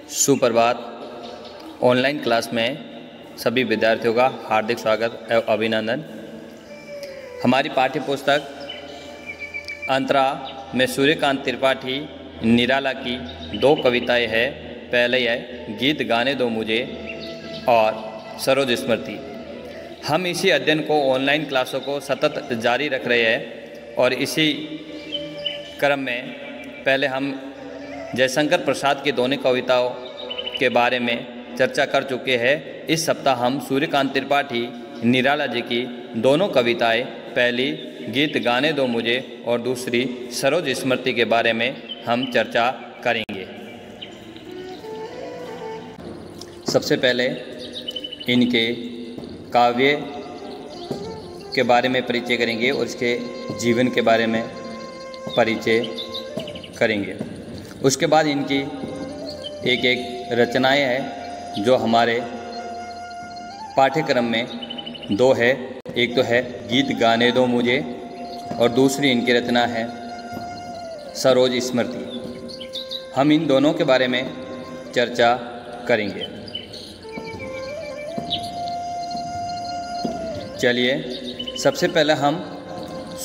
सुप्रभात। Online class में सभी विद्यार्थियों का हार्दिक स्वागत एवं अभिनंदन। हमारी पाठ्य पुस्तक अंतरा में सूर्यकांत त्रिपाठी निराला की दो कविताएं हैं। पहले है गीत गाने दो मुझे और सरोज स्मृति। हम इसी अध्ययन को ऑनलाइन क्लासों को सतत जारी रख रहे हैं और इसी क्रम में पहले हम जयशंकर प्रसाद की दोनों कविताओं के बारे में चर्चा कर चुके हैं। इस सप्ताह हम सूर्यकांत त्रिपाठी निराला जी की दोनों कविताएं, पहली गीत गाने दो मुझे और दूसरी सरोज स्मृति के बारे में हम चर्चा करेंगे। सबसे पहले इनके काव्य के बारे में परिचय करेंगे और इसके जीवन के बारे में परिचय करेंगे। उसके बाद इनकी एक एक रचनाएं हैं जो हमारे पाठ्यक्रम में दो है। एक तो है गीत गाने दो मुझे और दूसरी इनकी रचना है सरोज स्मृति। हम इन दोनों के बारे में चर्चा करेंगे। चलिए सबसे पहले हम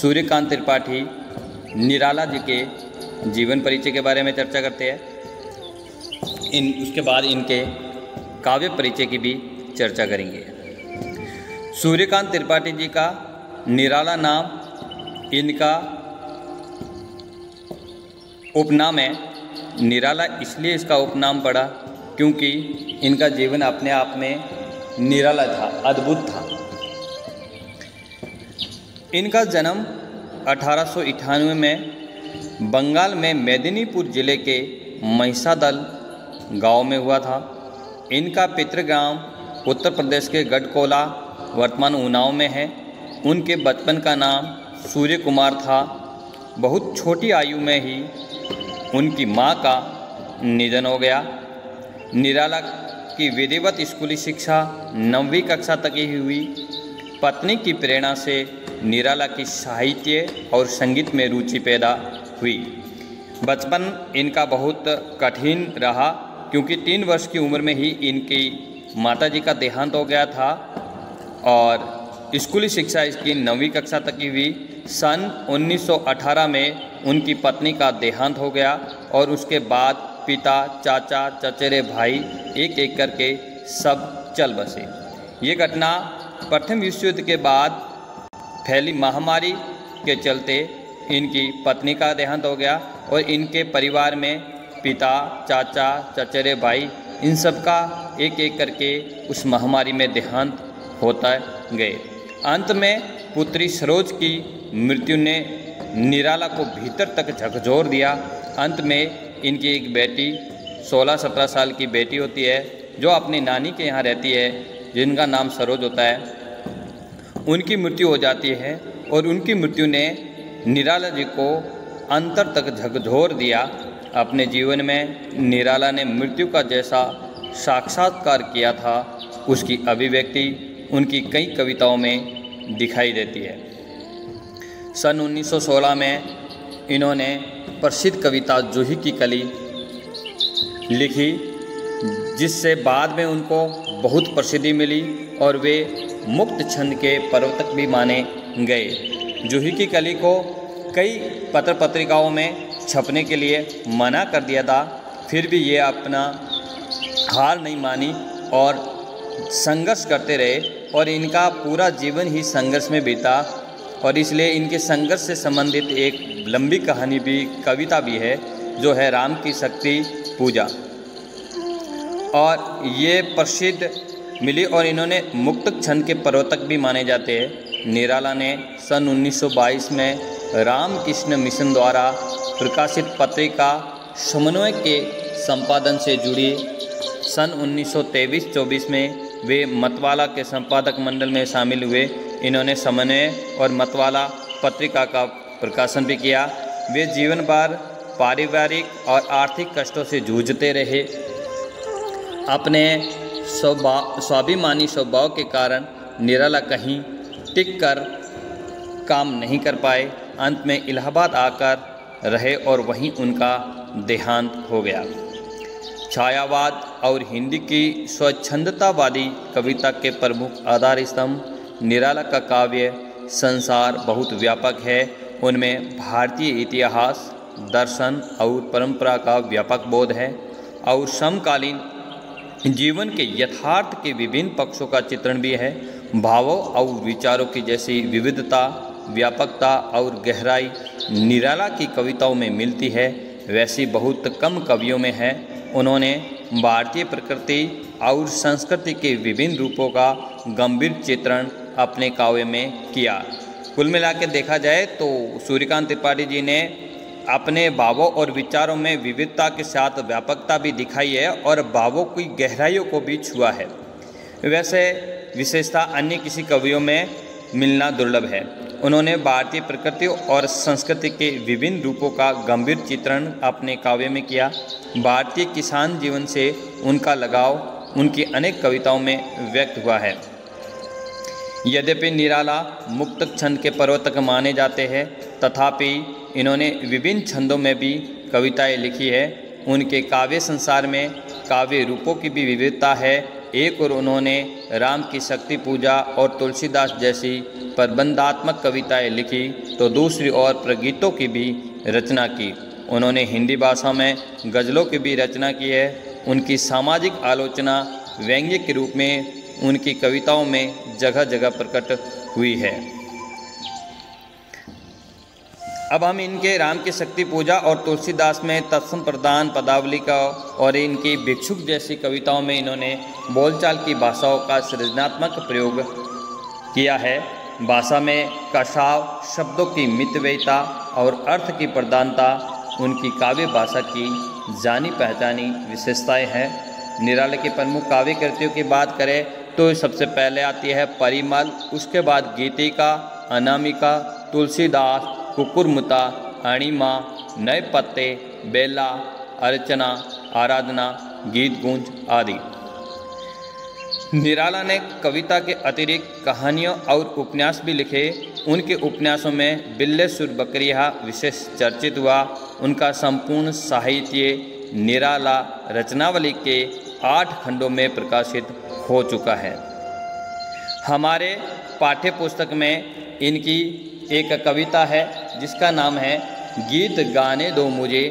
सूर्यकांत त्रिपाठी निराला जी के जीवन परिचय के बारे में चर्चा करते हैं। उसके बाद इनके काव्य परिचय की भी चर्चा करेंगे। सूर्यकांत त्रिपाठी जी का निराला नाम इनका उपनाम है। निराला इसलिए इसका उपनाम पड़ा क्योंकि इनका जीवन अपने आप में निराला था, अद्भुत था। इनका जन्म 1898 में बंगाल में मेदिनीपुर जिले के महिषादल गांव में हुआ था। इनका पितृग्राम उत्तर प्रदेश के गढ़कोला वर्तमान उन्नाव में है। उनके बचपन का नाम सूर्य कुमार था। बहुत छोटी आयु में ही उनकी मां का निधन हो गया। निराला की विधिवत स्कूली शिक्षा 9वीं कक्षा तक ही हुई। पत्नी की प्रेरणा से निराला की साहित्य और संगीत में रुचि पैदा हुई। बचपन इनका बहुत कठिन रहा क्योंकि 3 वर्ष की उम्र में ही इनकी माताजी का देहांत हो गया था और स्कूली शिक्षा इसकी 9वीं कक्षा तक की हुई। सन 1918 में उनकी पत्नी का देहांत हो गया और उसके बाद पिता, चाचा, चचेरे भाई एक एक करके सब चल बसे। ये घटना प्रथम विश्व युद्ध के बाद फैली महामारी के चलते इनकी पत्नी का देहांत हो गया और इनके परिवार में पिता, चाचा, चचेरे भाई इन सब का एक एक करके उस महामारी में देहांत होता गए। अंत में पुत्री सरोज की मृत्यु ने निराला को भीतर तक झकझोर दिया। अंत में इनकी एक बेटी 16-17 साल की बेटी होती है जो अपनी नानी के यहाँ रहती है, जिनका नाम सरोज होता है। उनकी मृत्यु हो जाती है और उनकी मृत्यु ने निराला जी को अंतर तक झकझोर दिया। अपने जीवन में निराला ने मृत्यु का जैसा साक्षात्कार किया था उसकी अभिव्यक्ति उनकी कई कविताओं में दिखाई देती है। सन 1916 में इन्होंने प्रसिद्ध कविता जूही की कली लिखी, जिससे बाद में उनको बहुत प्रसिद्धि मिली और वे मुक्त छंद के प्रवर्तक भी माने गए। जूही की कली को कई पत्र पत्रिकाओं में छपने के लिए मना कर दिया था, फिर भी ये अपना हार नहीं मानी और संघर्ष करते रहे और इनका पूरा जीवन ही संघर्ष में बीता। और इसलिए इनके संघर्ष से संबंधित एक लंबी कहानी भी, कविता भी है जो है राम की शक्ति पूजा, और ये प्रसिद्ध मिली और इन्होंने मुक्त छंद के प्रवर्तक भी माने जाते हैं। निराला ने सन 1922 में रामकृष्ण मिशन द्वारा प्रकाशित पत्रिका समन्वय के संपादन से जुड़ी। सन 1923-24 में वे मतवाला के संपादक मंडल में शामिल हुए। इन्होंने समन्वय और मतवाला पत्रिका का प्रकाशन भी किया। वे जीवन भर पारिवारिक और आर्थिक कष्टों से जूझते रहे। अपने स्वाभिमानी स्वभाव के कारण निराला कहीं टिक कर काम नहीं कर पाए। अंत में इलाहाबाद आकर रहे और वहीं उनका देहांत हो गया। छायावाद और हिंदी की स्वच्छंदतावादी कविता के प्रमुख आधार स्तंभ। निराला का काव्य संसार बहुत व्यापक है। उनमें भारतीय इतिहास, दर्शन और परंपरा का व्यापक बोध है और समकालीन जीवन के यथार्थ के विभिन्न पक्षों का चित्रण भी है। भावों और विचारों की जैसी विविधता, व्यापकता और गहराई निराला की कविताओं में मिलती है, वैसी बहुत कम कवियों में है। उन्होंने भारतीय प्रकृति और संस्कृति के विभिन्न रूपों का गंभीर चित्रण अपने काव्य में किया। कुल मिला के देखा जाए तो सूर्यकांत त्रिपाठी जी ने अपने भावों और विचारों में विविधता के साथ व्यापकता भी दिखाई है और भावों की गहराइयों को भी छुआ है। वैसे विशेषता अन्य किसी कवियों में मिलना दुर्लभ है। उन्होंने भारतीय प्रकृति और संस्कृति के विभिन्न रूपों का गंभीर चित्रण अपने काव्य में किया। भारतीय किसान जीवन से उनका लगाव उनकी अनेक कविताओं में व्यक्त हुआ है। यद्यपि निराला मुक्त छंद के प्रवर्तक माने जाते हैं, तथापि इन्होंने विभिन्न छंदों में भी कविताएं लिखी है। उनके काव्य संसार में काव्य रूपों की भी विविधता है। एक और उन्होंने राम की शक्ति पूजा और तुलसीदास जैसी प्रबंधात्मक कविताएं लिखी, तो दूसरी ओर प्रगीतों की भी रचना की। उन्होंने हिंदी भाषा में गज़लों की भी रचना की है। उनकी सामाजिक आलोचना व्यंग्य के रूप में उनकी कविताओं में जगह जगह प्रकट हुई है। अब हम इनके राम की शक्ति पूजा और तुलसीदास में तत्सम प्रदान पदावली का और इनकी भिक्षुक जैसी कविताओं में इन्होंने बोलचाल की भाषाओं का सृजनात्मक प्रयोग किया है। भाषा में कसाव, शब्दों की मितव्ययता और अर्थ की प्रधानता उनकी काव्य भाषा की जानी पहचानी विशेषताएं हैं। निराला की प्रमुख काव्य कृतियों की बात करें तो सबसे पहले आती है परिमल, उसके बाद गीतिका, अनामिका, तुलसीदास, कुकुरमुता, अणिमा, नए पत्ते, बेला, अर्चना, आराधना, गीत गुंज आदि। निराला ने कविता के अतिरिक्त कहानियों और उपन्यास भी लिखे। उनके उपन्यासों में बिल्ले सुर बकरिया विशेष चर्चित हुआ। उनका संपूर्ण साहित्य निराला रचनावली के 8 खंडों में प्रकाशित हो चुका है। हमारे पाठ्य पुस्तक में इनकी एक कविता है जिसका नाम है गीत गाने दो मुझे।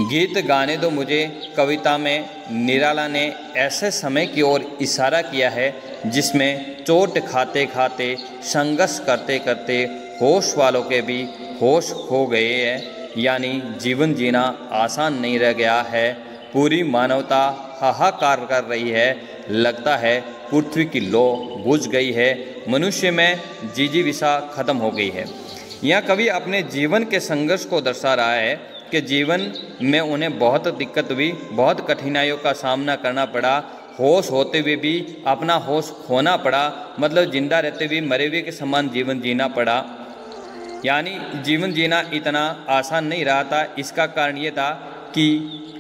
गीत गाने दो मुझे कविता में निराला ने ऐसे समय की ओर इशारा किया है जिसमें चोट खाते खाते, संघर्ष करते करते होश वालों के भी होश खो गए हैं। यानी जीवन जीना आसान नहीं रह गया है। पूरी मानवता हाहाकार कर रही है। लगता है पृथ्वी की लौ बुझ गई है। मनुष्य में जिजीविषा खत्म हो गई है। यह कवि अपने जीवन के संघर्ष को दर्शा रहा है कि जीवन में उन्हें बहुत दिक्कत हुई, बहुत कठिनाइयों का सामना करना पड़ा। होश होते हुए भी अपना होश खोना पड़ा, मतलब जिंदा रहते हुए मरे हुए के समान जीवन जीना पड़ा। यानी जीवन जीना इतना आसान नहीं रहा था। इसका कारण ये था कि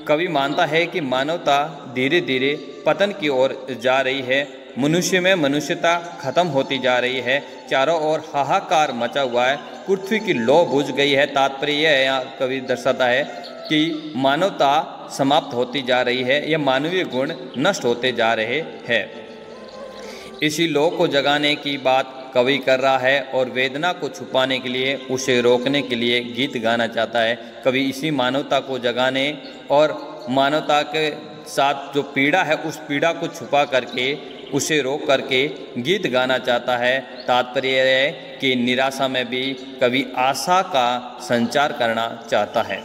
कवि मानता है कि मानवता धीरे धीरे पतन की ओर जा रही है। मनुष्य में मनुष्यता खत्म होती जा रही है। चारों ओर हाहाकार मचा हुआ है। पृथ्वी की लौ बुझ गई है। तात्पर्य यह है, यहाँ कवि दर्शाता है कि मानवता समाप्त होती जा रही है। यह मानवीय गुण नष्ट होते जा रहे हैं। इसी लौ को जगाने की बात कवि कर रहा है और वेदना को छुपाने के लिए, उसे रोकने के लिए गीत गाना चाहता है। कवि इसी मानवता को जगाने और मानवता के साथ जो पीड़ा है उस पीड़ा को छुपा करके, उसे रोक करके गीत गाना चाहता है। तात्पर्य है कि निराशा में भी कवि आशा का संचार करना चाहता है।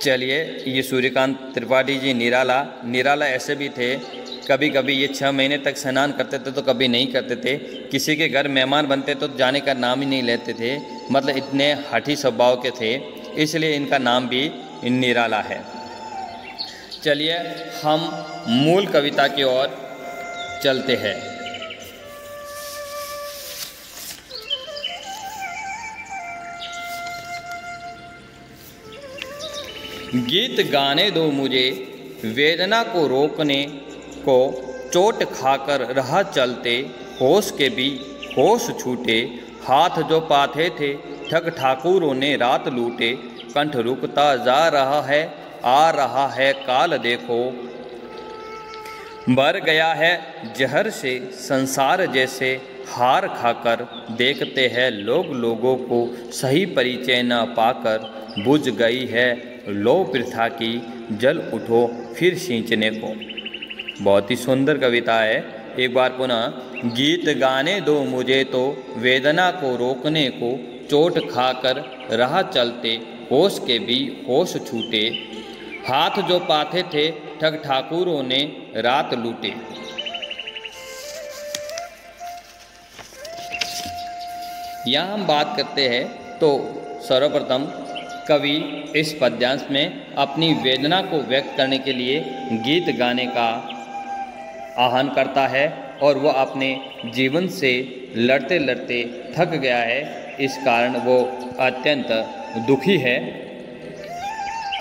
चलिए, ये सूर्यकांत त्रिपाठी जी निराला ऐसे भी थे। कभी कभी ये 6 महीने तक स्नान करते थे तो कभी नहीं करते थे। किसी के घर मेहमान बनते तो जाने का नाम ही नहीं लेते थे। मतलब इतने हठी स्वभाव के थे, इसलिए इनका नाम भी निराला है। चलिए हम मूल कविता की ओर चलते हैं। गीत गाने दो मुझे, वेदना को रोकने को, चोट खाकर रहा चलते, होश के भी होश छूटे, हाथ जो पाथे थे ठग ठाकुरों ने रात लूटे, कंठ रुकता जा रहा है, आ रहा है काल देखो। भर गया है जहर से संसार जैसे, हार खाकर देखते हैं लोग लोगों को, सही परिचय न पाकर बुझ गई है लो प्रथा की, जल उठो फिर सींचने को। बहुत ही सुंदर कविता है। एक बार पुनः, गीत गाने दो मुझे तो वेदना को रोकने को, चोट खाकर राह चलते होश के भी होश छूटे, हाथ जो पाथे थे ठग ठाकुरों ने रात लूटे। यहाँ हम बात करते हैं तो सर्वप्रथम कवि इस पद्यांश में अपनी वेदना को व्यक्त करने के लिए गीत गाने का आह्वान करता है और वह अपने जीवन से लड़ते लड़ते थक गया है, इस कारण वो अत्यंत दुखी है।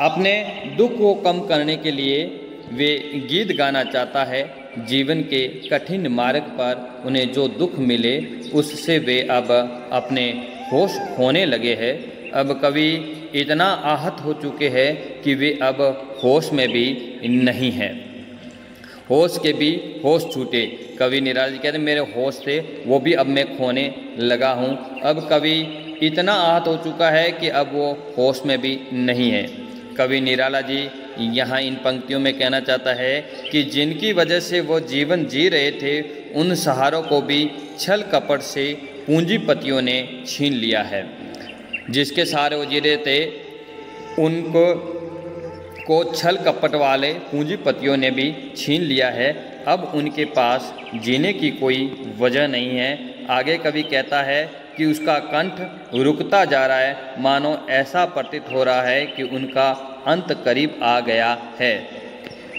अपने दुख को कम करने के लिए वे गीत गाना चाहता है। जीवन के कठिन मार्ग पर उन्हें जो दुख मिले उससे वे अब अपने होश खोने लगे हैं। अब कवि इतना आहत हो चुके हैं कि वे अब होश में भी नहीं हैं, होश के भी होश छूटे। कवि निराला जी कहते हैं मेरे होश थे वो भी अब मैं खोने लगा हूँ। अब कवि इतना आहत हो चुका है कि अब वो होश में भी नहीं है। कवि निराला जी यहाँ इन पंक्तियों में कहना चाहता है कि जिनकी वजह से वो जीवन जी रहे थे उन सहारों को भी छल कपट से पूंजीपतियों ने छीन लिया है। जिसके सहारे वो जी रहे थे उनको को छल कपट वाले पूंजीपतियों ने भी छीन लिया है। अब उनके पास जीने की कोई वजह नहीं है। आगे कवि कहता है कि उसका कंठ रुकता जा रहा है, मानो ऐसा प्रतीत हो रहा है कि उनका अंत करीब आ गया है।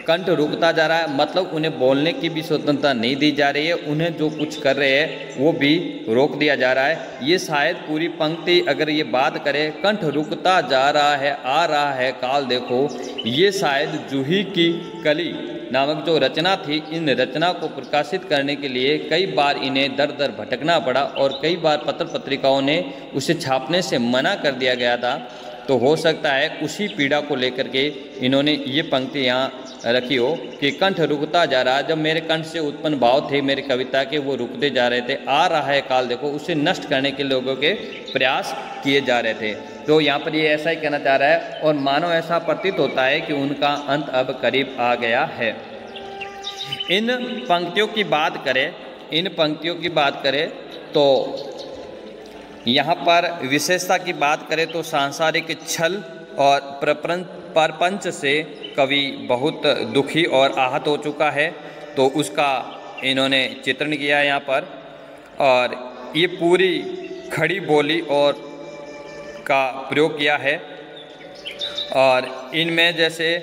कंठ रुकता जा रहा है मतलब उन्हें बोलने की भी स्वतंत्रता नहीं दी जा रही है, उन्हें जो कुछ कर रहे हैं वो भी रोक दिया जा रहा है। ये शायद पूरी पंक्ति अगर ये बात करे कंठ रुकता जा रहा है, आ रहा है काल देखो, ये शायद जूही की कली नामक जो रचना थी, इन रचना को प्रकाशित करने के लिए कई बार इन्हें दर दर भटकना पड़ा और कई बार पत्र पत्रिकाओं ने उसे छापने से मना कर दिया गया था। तो हो सकता है उसी पीड़ा को लेकर के इन्होंने ये पंक्ति यहाँ रखी हो कि कंठ रुकता जा रहा, जब मेरे कंठ से उत्पन्न भाव थे मेरे कविता के वो रुकते जा रहे थे, आ रहा है काल देखो, उसे नष्ट करने के लोगों के प्रयास किए जा रहे थे। तो यहाँ पर ये ऐसा ही कहना चाह रहा है और मानो ऐसा प्रतीत होता है कि उनका अंत अब करीब आ गया है। इन पंक्तियों की बात करें तो यहाँ पर विशेषता की बात करें तो सांसारिक छल और प्रपंच से कवि बहुत दुखी और आहत हो चुका है, तो उसका इन्होंने चित्रण किया है यहाँ पर। और ये पूरी खड़ी बोली और का प्रयोग किया है और इनमें जैसे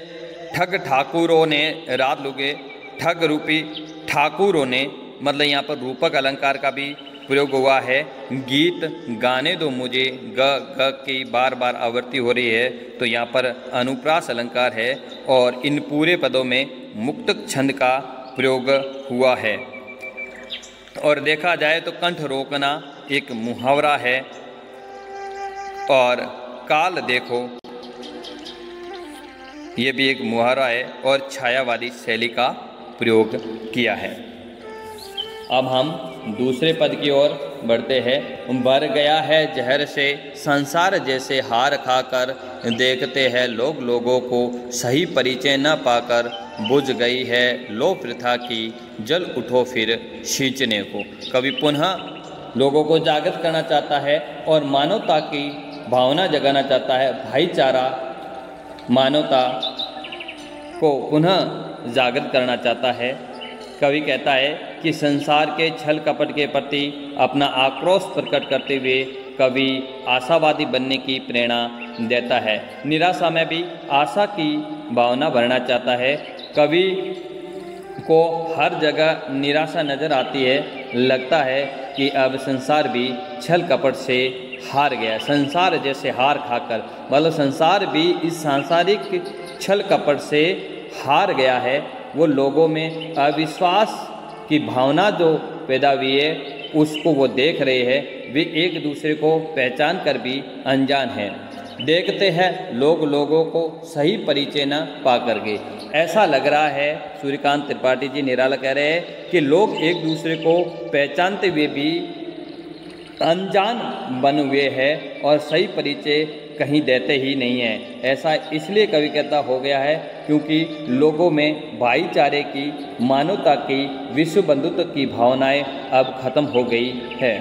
ठग ठाकुरों ने रात लुगे, ठग रूपी ठाकुरों ने, मतलब यहाँ पर रूपक अलंकार का भी प्रयोग हुआ है। गीत गाने दो मुझे, ग ग की बार बार आवृत्ति हो रही है, तो यहाँ पर अनुप्रास अलंकार है और इन पूरे पदों में मुक्तक छंद का प्रयोग हुआ है। और देखा जाए तो कंठ रोकना एक मुहावरा है और काल देखो ये भी एक मुहावरा है और छायावादी शैली का प्रयोग किया है। अब हम दूसरे पद की ओर बढ़ते हैं। भर गया है जहर से संसार जैसे, हार खाकर देखते हैं लोग लोगों को, सही परिचय न पाकर बुझ गई है लो प्रथा की, जल उठो फिर सींचने को। कवि पुनः लोगों को जागृत करना चाहता है और मानवता की भावना जगाना चाहता है, भाईचारा मानवता को पुनः जागृत करना चाहता है। कवि कहता है कि संसार के छल कपट के प्रति अपना आक्रोश प्रकट करते हुए कवि आशावादी बनने की प्रेरणा देता है। निराशा में भी आशा की भावना भरना चाहता है। कवि को हर जगह निराशा नज़र आती है, लगता है कि अब संसार भी छल कपट से हार गया, संसार जैसे हार खाकर, मतलब संसार भी इस सांसारिक छल कपट से हार गया है। वो लोगों में अविश्वास की भावना जो पैदा हुई है उसको वो देख रहे हैं, वे एक दूसरे को पहचान कर भी अनजान हैं। देखते हैं लोग लोगों को सही परिचय न पा करके। ऐसा लग रहा है, सूर्यकांत त्रिपाठी जी निराला कह रहे हैं कि लोग एक दूसरे को पहचानते हुए भी अनजान बने हुए हैं और सही परिचय कहीं देते ही नहीं हैं। ऐसा इसलिए कवि कहता हो गया है क्योंकि लोगों में भाईचारे की, मानवता की, विश्व बंधुत्व की भावनाएं अब खत्म हो गई है।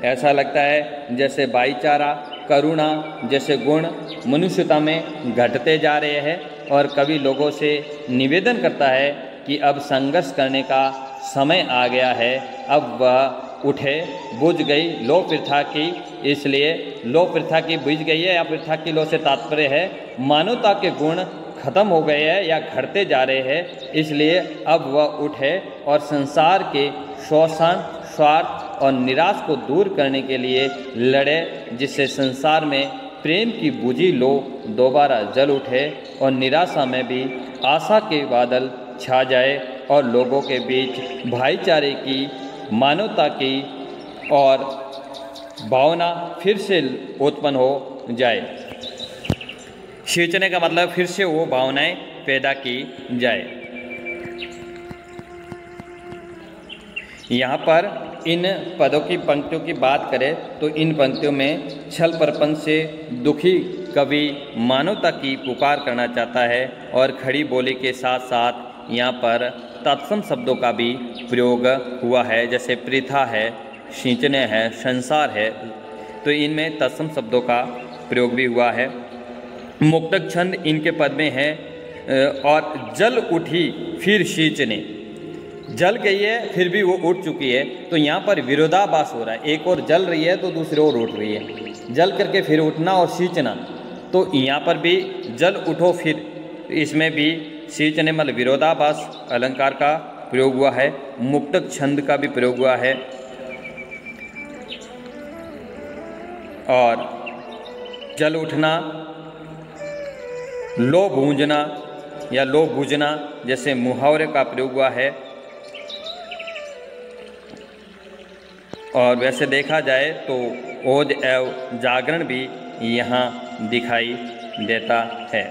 ऐसा लगता है जैसे भाईचारा, करुणा जैसे गुण मनुष्यता में घटते जा रहे हैं और कवि लोगों से निवेदन करता है कि अब संघर्ष करने का समय आ गया है। अब वह उठे, बुझ गई लो प्रथा की, इसलिए लो प्रथा की बुझ गई है, या प्रथा की लो से तात्पर्य है मानवता के गुण खत्म हो गए हैं या घटते जा रहे हैं, इसलिए अब वह उठे और संसार के शोषण, स्वार्थ और निराश को दूर करने के लिए लड़े, जिससे संसार में प्रेम की बुझी लो दोबारा जल उठे और निराशा में भी आशा के बादल छा जाए और लोगों के बीच भाईचारे की, मानवता की और भावना फिर से उत्पन्न हो जाए। सींचने का मतलब फिर से वो भावनाएं पैदा की जाए। यहाँ पर इन पदों की पंक्तियों की बात करें तो इन पंक्तियों में छल प्रपंच से दुखी कवि मानवता की पुकार करना चाहता है और खड़ी बोली के साथ साथ यहाँ पर तत्सम शब्दों का भी प्रयोग हुआ है, जैसे प्रथा है, सींचने है, संसार है, तो इनमें तत्सम शब्दों का प्रयोग भी हुआ है। मुक्तक छंद इनके पद में है और जल उठी फिर सींचने, जल गई है फिर भी वो उठ चुकी है, तो यहाँ पर विरोधाभास हो रहा है, एक और जल रही है तो दूसरी ओर उठ रही है, जल करके फिर उठना और सींचना, तो यहाँ पर भी जल उठो फिर, इसमें भी सींचने मतलब विरोधाभास अलंकार का प्रयोग हुआ है। मुक्तक छंद का भी प्रयोग हुआ है और जल उठना, लो भूंजना या लो बुझना जैसे मुहावरे का प्रयोग हुआ है। और वैसे देखा जाए तो ओज एवं जागरण भी यहाँ दिखाई देता है।